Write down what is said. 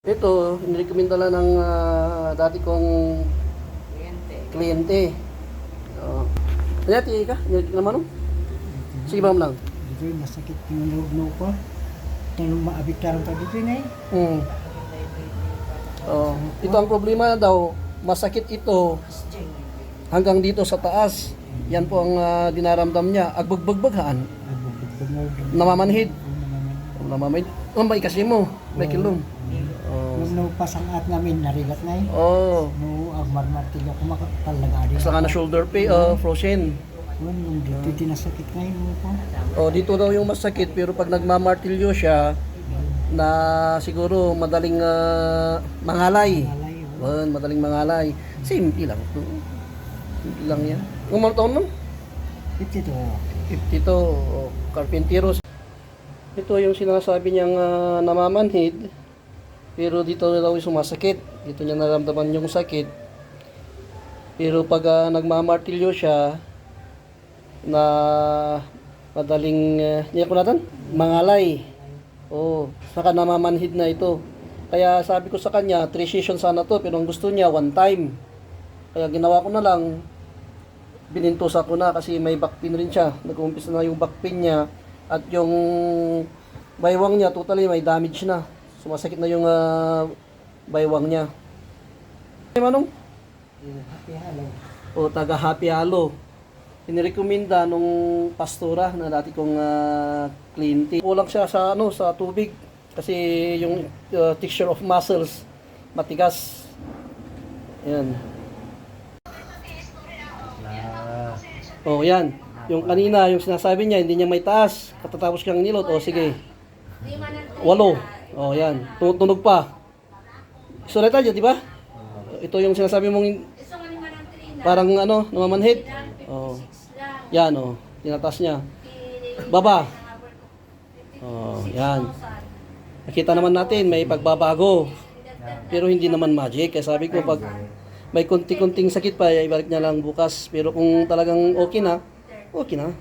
Ito, inirekomenda lang ng dati kong kliyente. Kaya ka? Naman no? Sige ma'am lang. Dito yung masakit yung loob ko. Tanong maabit karon pa dito na eh. Ito ang problema daw, masakit ito hanggang dito sa taas. Yan po ang dinaramdam niya. Agbagbagbagaan. Namamanhid. Namamanhid. May kasi mo. May kilom. Nung pasangat namin, narigat na eh. No, agmarmartilyo ko makapalagari. Basta ka na shoulder pain, frozen. Yung dito tinasakit ngayon mo ko. Dito daw yung masakit, pero pag nagmamartilyo siya, na siguro madaling mangalay. Madaling mangalay. Simple lang. Simple lang yan. Kung mga taon mo? 52. 52. Carpinteros. Ito yung sinasabi niyang namamanhid. Pero dito daw yung sumasakit. Dito niya naramdaman yung sakit. Pero pag nagmamartilyo siya, na madaling niya ko natin, mangalay. Saka namamanhid na ito. Kaya sabi ko sa kanya, 3 sessions sana to, pero ang gusto niya, 1 time. Kaya ginawa ko na lang, binintusa ko na kasi may back pain rin siya. Nag-uumpisa na yung back pain niya at yung baywang niya, totally may damage na. Sumasakit na yung baywang niya. Manong? Happy Halo. Taga Happy Halo. Inirekomenda nung pastora na dati kong kliyente. Kulang siya sa sa tubig kasi yung texture of muscles matigas. Yan. Yan. Yung kanina, yung sinasabi niya, hindi niya may taas. Katatapos kang nilot, sige. 8. Yan. Tunog pa. Sulit tayo, di ba? Ito yung sinasabi mong parang namamanhid. Yan tinatas niya. Baba. Yan. Nakita naman natin may pagbabago. Pero hindi naman magic. Kaya sabi ko pag may konti-konting sakit pa, ibalik niya lang bukas. Pero kung talagang okay na, okay na.